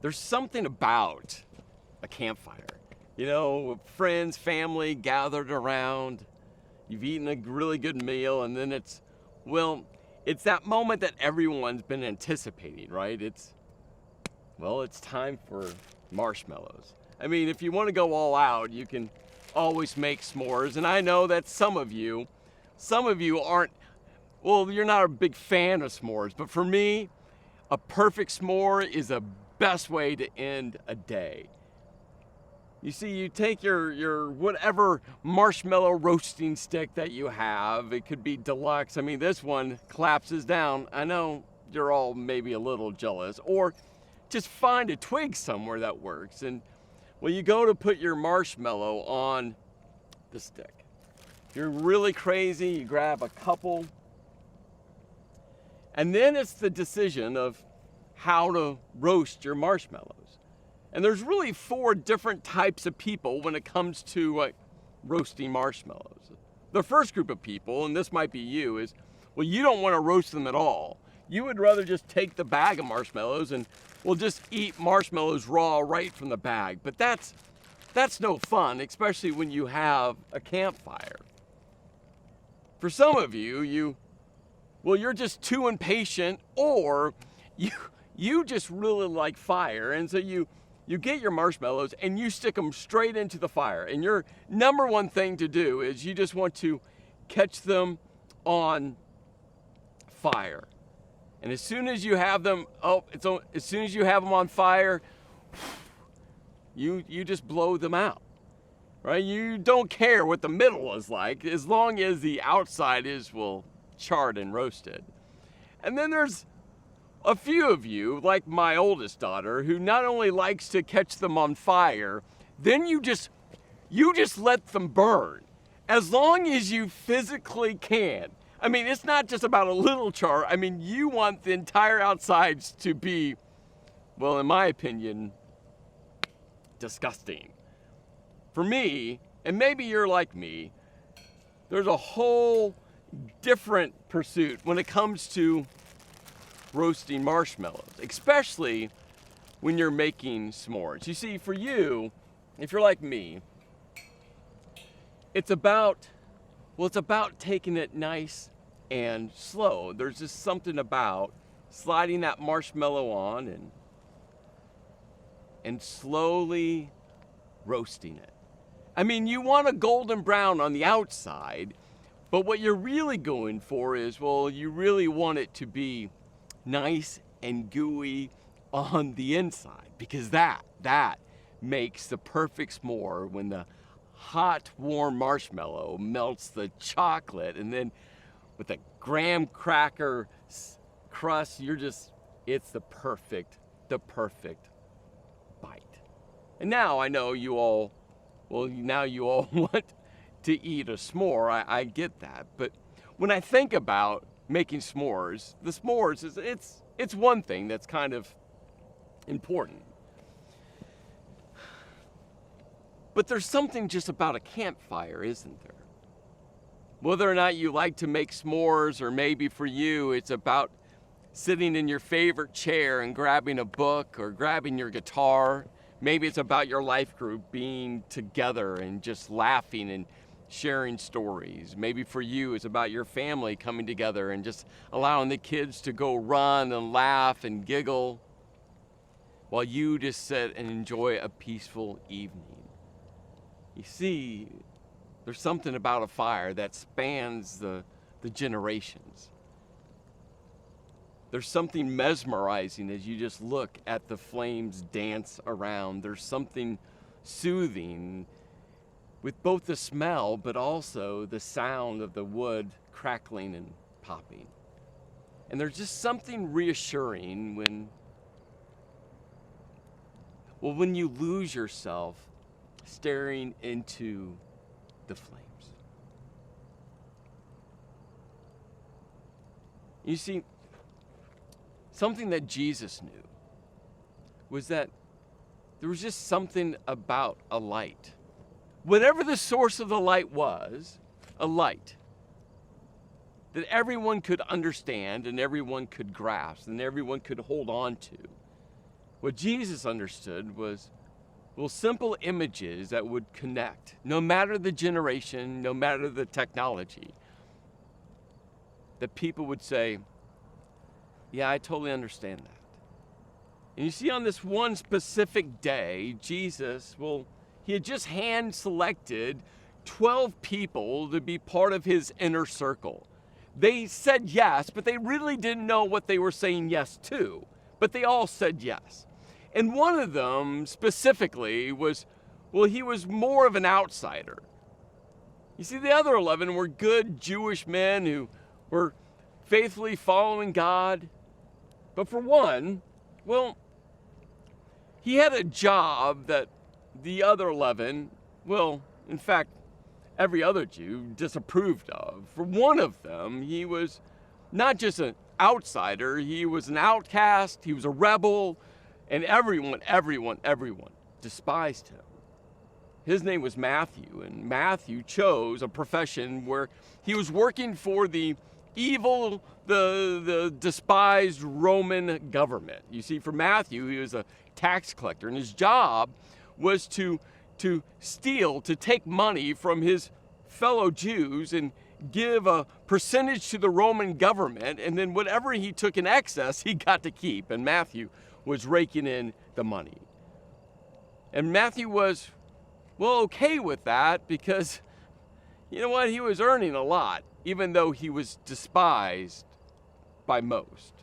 there's something about a campfire. You know, friends, family gathered around, you've eaten a really good meal, and then it's that moment that everyone's been anticipating, right? It's time for marshmallows. I mean, if you want to go all out, you can always make s'mores, and I know that some of you aren't, you're not a big fan of s'mores, but for me, a perfect s'more is the best way to end a day. You see, you take your whatever marshmallow roasting stick that you have. It could be deluxe. I mean, this one collapses down. I know you're all maybe a little jealous. Or just find a twig somewhere that works. And when you go to put your marshmallow on the stick, if you're really crazy, you grab a couple. And then it's the decision of how to roast your marshmallows. And there's really 4 different types of people when it comes to roasting marshmallows. The first group of people, and this might be you, is, you don't want to roast them at all. You would rather just take the bag of marshmallows and just eat marshmallows raw right from the bag. But that's no fun, especially when you have a campfire. For some of you, you're just too impatient, or you just really like fire, and so you get your marshmallows and you stick them straight into the fire. And your number one thing to do is you just want to catch them on fire. And as soon as you have them, as soon as you have them on fire, you just blow them out, right? You don't care what the middle is like, as long as the outside is, charred and roasted. And then there's a few of you, like my oldest daughter, who not only likes to catch them on fire, then you just let them burn as long as you physically can. I mean, it's not just about a little char. I mean, you want the entire outsides to be, in my opinion, disgusting. For me, and maybe you're like me, there's a whole different pursuit when it comes to roasting marshmallows, especially when you're making s'mores. You see, for you, if you're like me, it's about taking it nice and slow. There's just something about sliding that marshmallow on and slowly roasting it. I mean, you want a golden brown on the outside, but what you're really going for is, you really want it to be nice and gooey on the inside, because that makes the perfect s'more, when the hot, warm marshmallow melts the chocolate, and then with a graham cracker crust, it's the perfect bite. And now I know you all want to eat a s'more. I get that, but when I think about making s'mores, the s'mores it's one thing that's kind of important. But there's something just about a campfire, isn't there? Whether or not you like to make s'mores, or maybe for you it's about sitting in your favorite chair and grabbing a book or grabbing your guitar. Maybe it's about your life group being together and just laughing and sharing stories. Maybe for you, it's about your family coming together and just allowing the kids to go run and laugh and giggle while you just sit and enjoy a peaceful evening. You see, there's something about a fire that spans the generations. There's something mesmerizing as you just look at the flames dance around. There's something soothing with both the smell, but also the sound of the wood crackling and popping. And there's just something reassuring when you lose yourself staring into the flames. You see, something that Jesus knew was that there was just something about a light. Whatever the source of the light was, a light that everyone could understand and everyone could grasp and everyone could hold on to. What Jesus understood was, well, simple images that would connect, no matter the generation, no matter the technology, that people would say, yeah, I totally understand that. And you see, on this one specific day, Jesus, well, he had just hand-selected 12 people to be part of his inner circle. They said yes, but they really didn't know what they were saying yes to. But they all said yes. And one of them specifically was, well, he was more of an outsider. You see, the other 11 were good Jewish men who were faithfully following God. But for one, well, he had a job that the other 11, well, in fact, every other Jew disapproved of. For one of them, he was not just an outsider, he was an outcast, he was a rebel, and everyone despised him. His name was Matthew, and Matthew chose a profession where he was working for the evil, the despised Roman government. You see, for Matthew, he was a tax collector, and his job was to steal, to take money from his fellow Jews and give a percentage to the Roman government, and then whatever he took in excess, he got to keep, and Matthew was raking in the money. And Matthew was, well, okay with that because, you know what, he was earning a lot, even though he was despised by most.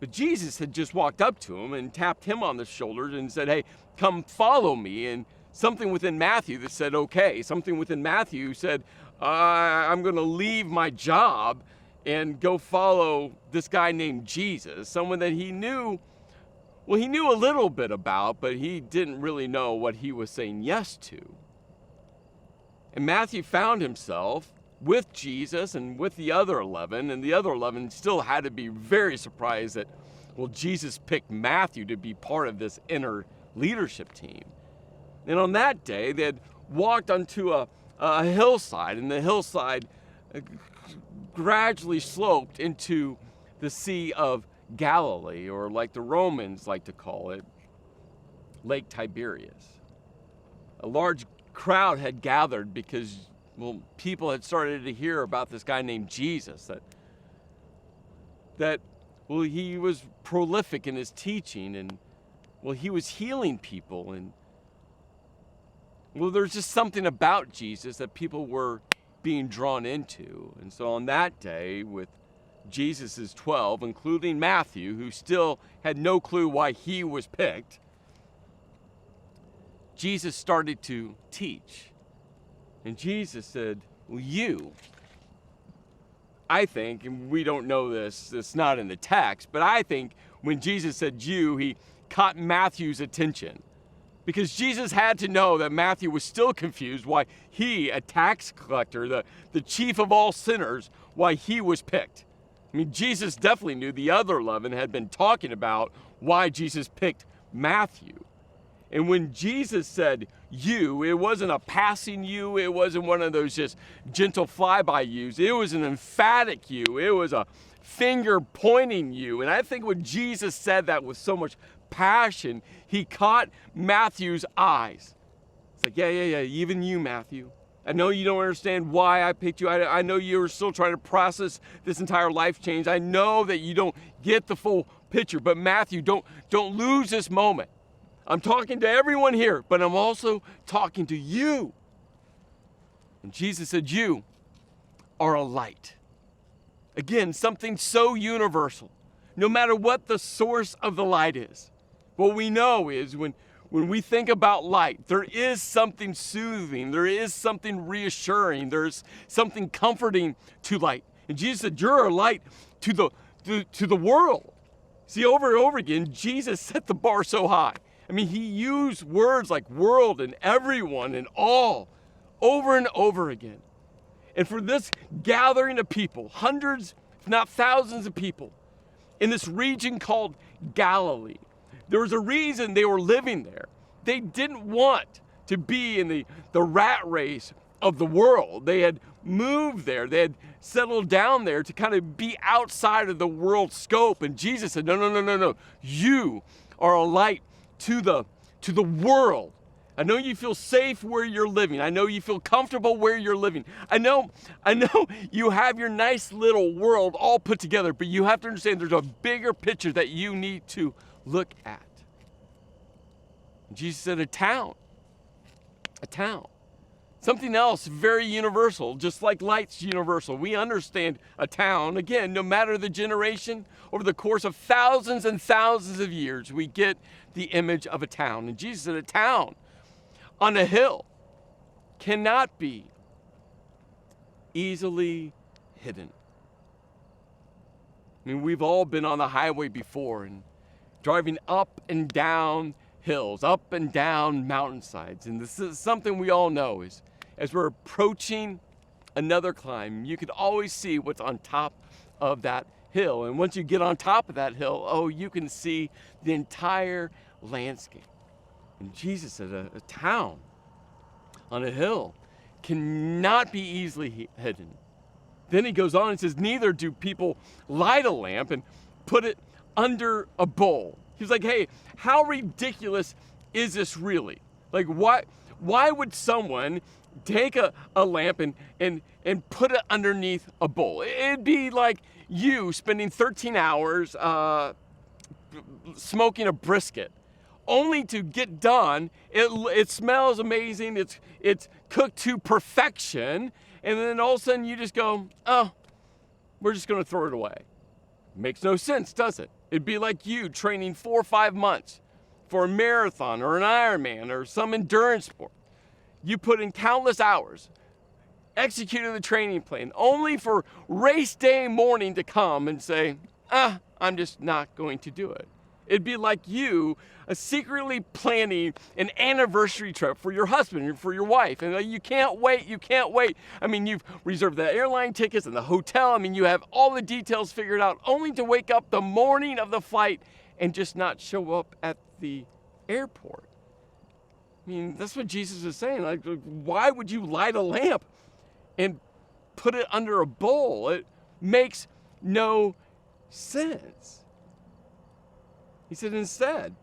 But Jesus had just walked up to him and tapped him on the shoulders and said, hey, come follow me. And something within Matthew that said, okay. Something within Matthew said, I'm going to leave my job and go follow this guy named Jesus, someone that he knew, well, he knew a little bit about, but he didn't really know what he was saying yes to. And Matthew found himself with Jesus and with the other 11, and the other 11 still had to be very surprised that, well, Jesus picked Matthew to be part of this inner leadership team. And on that day, they had walked onto a hillside, and the hillside gradually sloped into the Sea of Galilee, or like the Romans like to call it, Lake Tiberias. A large crowd had gathered because, well, people had started to hear about this guy named Jesus, that well, he was prolific in his teaching, and, well, he was healing people, and, well, there's just something about Jesus that people were being drawn into. And so on that day, with Jesus' 12, including Matthew, who still had no clue why he was picked, Jesus started to teach. And Jesus said, well, you, I think, and we don't know this, it's not in the text, but I think when Jesus said you, he caught Matthew's attention. Because Jesus had to know that Matthew was still confused why he, a tax collector, the chief of all sinners, why he was picked. I mean, Jesus definitely knew the other 11 had been talking about why Jesus picked Matthew. And when Jesus said you, it wasn't a passing you, it wasn't one of those just gentle flyby yous, it was an emphatic you, it was a finger pointing you. And I think when Jesus said that with so much passion, he caught Matthew's eyes. It's like, yeah, even you, Matthew. I know you don't understand why I picked you. I know you're still trying to process this entire life change. I know that you don't get the full picture, but Matthew, don't lose this moment. I'm talking to everyone here, but I'm also talking to you. And Jesus said, you are a light. Again, something so universal, no matter what the source of the light is. What we know is when we think about light, there is something soothing, there is something reassuring, there's something comforting to light. And Jesus said, you're a light to the world. See, over and over again, Jesus set the bar so high. I mean, he used words like world and everyone and all over and over again. And for this gathering of people, hundreds, if not thousands of people, in this region called Galilee, there was a reason they were living there. They didn't want to be in the rat race of the world. They had moved there. They had settled down there to kind of be outside of the world scope. And Jesus said, no. You are a light to the world. I know you feel safe where you're living. I know you feel comfortable where you're living. I know you have your nice little world all put together, but you have to understand there's a bigger picture that you need to look at. Jesus said a town. Something else very universal, just like light's universal. We understand a town, again, no matter the generation, over the course of thousands and thousands of years, we get the image of a town. And Jesus said a town on a hill cannot be easily hidden. I mean, we've all been on the highway before and driving up and down hills, up and down mountainsides. And this is something we all know is as we're approaching another climb, you can always see what's on top of that hill. And once you get on top of that hill, you can see the entire landscape. And Jesus said a town on a hill cannot be easily hidden. Then he goes on and says, neither do people light a lamp and put it under a bowl. He's like, hey, how ridiculous is this really? Like, why would someone take a lamp and put it underneath a bowl? It'd be like you spending 13 hours smoking a brisket, only to get done. It smells amazing. It's cooked to perfection. And then all of a sudden you just go, we're just going to throw it away. Makes no sense, does it? It'd be like you training 4 or 5 months for a marathon or an Ironman or some endurance sport. You put in countless hours, executed the training plan, only for race day morning to come and say, I'm just not going to do it. It'd be like you secretly planning an anniversary trip for your husband or for your wife. And you can't wait. I mean, you've reserved the airline tickets and the hotel. I mean, you have all the details figured out, only to wake up the morning of the flight and just not show up at the airport. I mean, that's what Jesus is saying. Like, why would you light a lamp and put it under a bowl? It makes no sense. He said, instead,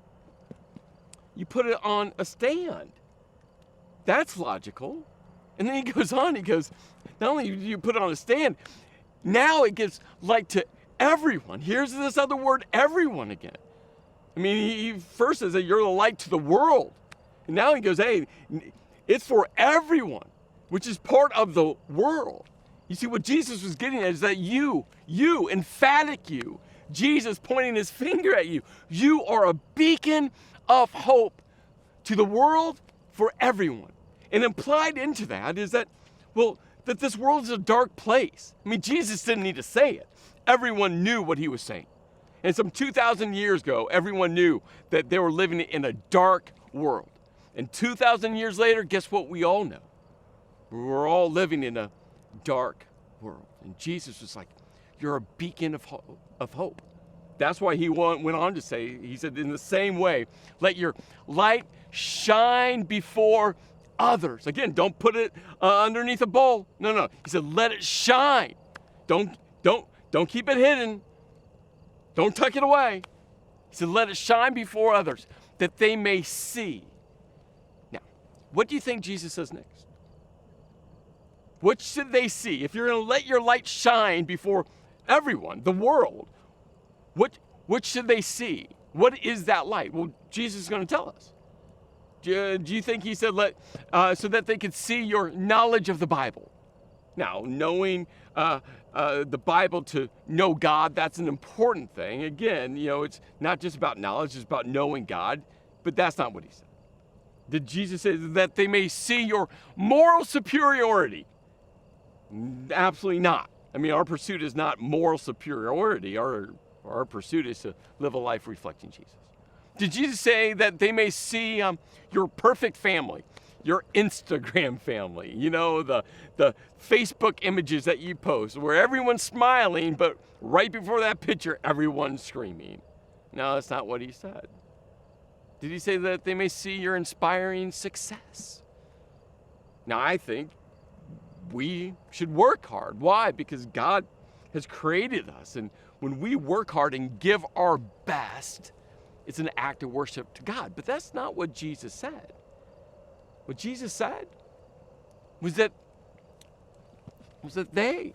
you put it on a stand. That's logical. And then he goes on, not only do you put it on a stand, now it gives light to everyone. Here's this other word, everyone, again. I mean, he first says that you're the light to the world. And now he goes, hey, it's for everyone, which is part of the world. You see, what Jesus was getting at is that you, emphatic you, Jesus pointing his finger at you, you are a beacon of hope to the world for everyone. And implied into that is that, that this world is a dark place. I mean, Jesus didn't need to say it. Everyone knew what he was saying. And some 2,000 years ago, everyone knew that they were living in a dark world. And 2,000 years later, guess what we all know? We're all living in a dark world. And Jesus was like, you're a beacon of hope. That's why he went on to say, he said, in the same way, let your light shine before others. Again, don't put it underneath a bowl. No. He said, let it shine. Don't keep it hidden. Don't tuck it away. He said, let it shine before others, that they may see. Now, what do you think Jesus says next? What should they see? If you're going to let your light shine before everyone, the world, what should they see? What is that light? Well, Jesus is going to tell us. Do you think he said so that they could see your knowledge of the Bible? Now, knowing the Bible to know God, that's an important thing. Again, it's not just about knowledge, it's about knowing God, but that's not what he said. Did Jesus say that they may see your moral superiority? Absolutely not. I mean, our pursuit is not moral superiority. Our pursuit is to live a life reflecting Jesus. Did Jesus say that they may see your perfect family, your Instagram family, the Facebook images that you post where everyone's smiling, but right before that picture, everyone's screaming? No, that's not what he said. Did he say that they may see your inspiring success? Now, I think we should work hard. Why? Because God has created us, and when we work hard and give our best, it's an act of worship to God. But that's not what Jesus said. What Jesus said was that they,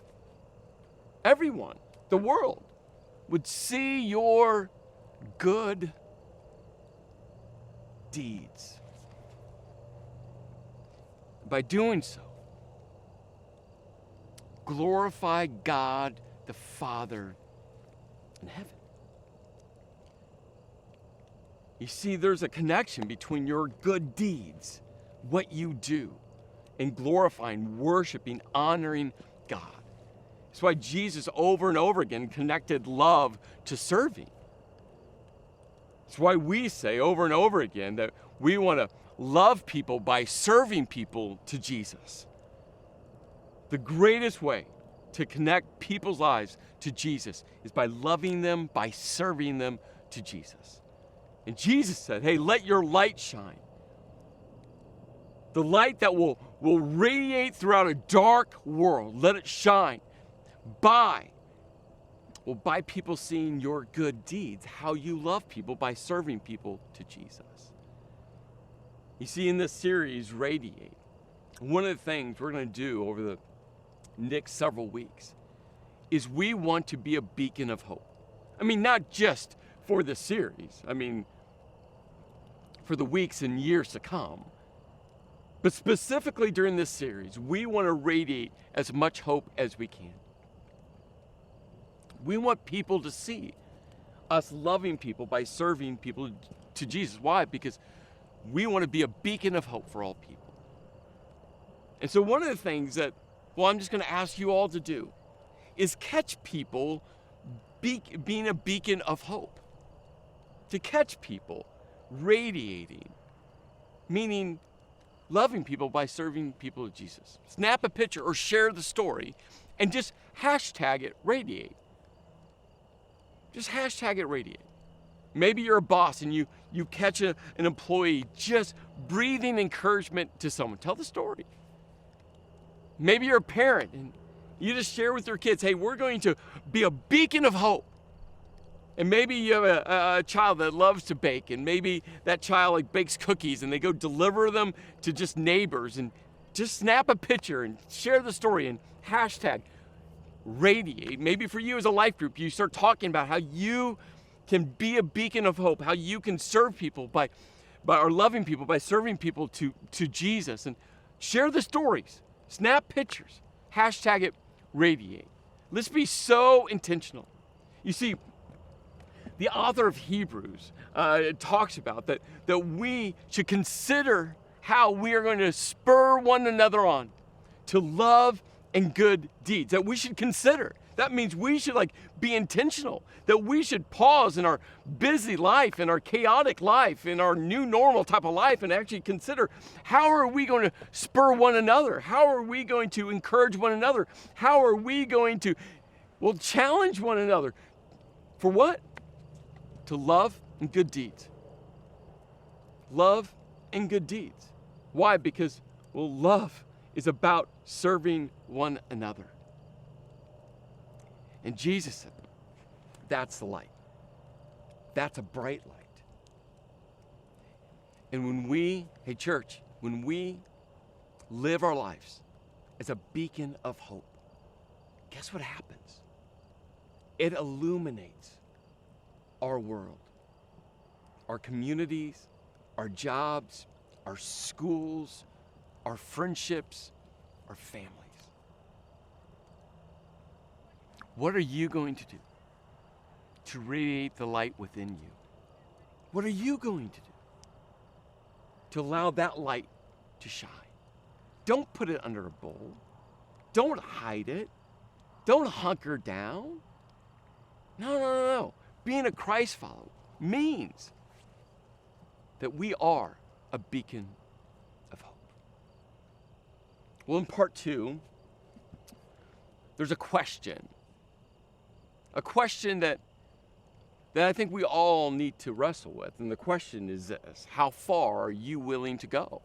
everyone, the world, would see your good deeds. By doing so, glorify God the Father in heaven. You see, there's a connection between your good deeds, what you do, and glorifying, worshiping, honoring God. That's why Jesus over and over again connected love to serving. That's why we say over and over again that we want to love people by serving people to Jesus. The greatest way to connect people's lives to Jesus is by loving them, by serving them to Jesus. And Jesus said, hey, let your light shine. The light that will radiate throughout a dark world. Let it shine by people seeing your good deeds, how you love people by serving people to Jesus. You see, in this series, Radiate, one of the things we're going to do over the next several weeks is we want to be a beacon of hope. I mean, not just for the series. I mean, for the weeks and years to come. But specifically during this series, we want to radiate as much hope as we can. We want people to see us loving people by serving people to Jesus. Why? Because we want to be a beacon of hope for all people. And so one of the things that, I'm just going to ask you all to do is catch people being a beacon of hope. To catch people radiating, meaning loving people by serving people to Jesus. Snap a picture or share the story and just hashtag it Radiate. Just hashtag it Radiate. Maybe you're a boss and you catch an employee just breathing encouragement to someone. Tell the story. Maybe you're a parent and you just share with your kids, hey, we're going to be a beacon of hope. And maybe you have a child that loves to bake, and maybe that child bakes cookies and they go deliver them to just neighbors, and just snap a picture and share the story and hashtag Radiate. Maybe for you as a life group, you start talking about how you can be a beacon of hope, how you can serve people by loving people, by serving people to Jesus, and share the stories, snap pictures, hashtag it Radiate. Let's be so intentional. You see, the author of Hebrews talks about that we should consider how we are going to spur one another on to love and good deeds. That we should consider. That means we should be intentional. That we should pause in our busy life, in our chaotic life, in our new normal type of life, and actually consider, how are we going to spur one another? How are we going to encourage one another? How are we going to, challenge one another? For what? To love and good deeds. Love and good deeds. Why? Because, love is about serving one another. And Jesus said, that's the light. That's a bright light. And when we live our lives as a beacon of hope, guess what happens? It illuminates our world, our communities, our jobs, our schools, our friendships, our families. What are you going to do to radiate the light within you? What are you going to do to allow that light to shine? Don't put it under a bowl. Don't hide it. Don't hunker down. No. Being a Christ follower means that we are a beacon of hope. Well, in part 2, there's a question that I think we all need to wrestle with. And the question is this: how far are you willing to go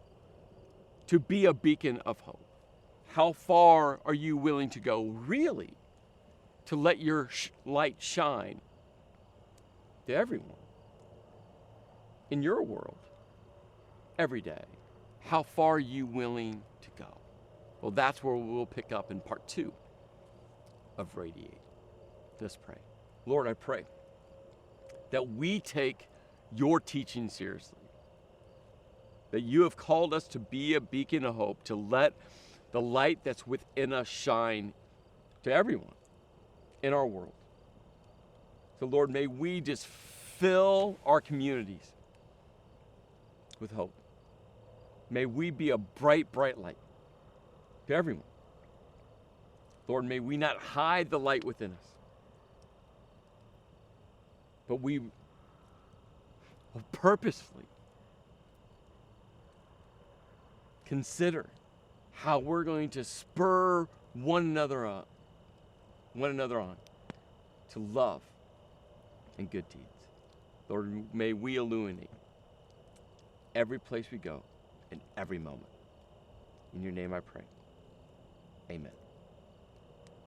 to be a beacon of hope? How far are you willing to go, really, to let your light shine to everyone? in your world every day? How far are you willing to go? Well, that's where we'll pick up in part 2 of Radiate. Let's pray. Lord, I pray that we take your teaching seriously, that you have called us to be a beacon of hope, to let the light that's within us shine to everyone in our world. So Lord, may we just fill our communities with hope. May we be a bright, bright light to everyone. Lord, may we not hide the light within us, but we will purposefully consider how we're going to spur one another on to love and good deeds. Lord, may we illuminate every place we go in every moment. In your name I pray. Amen.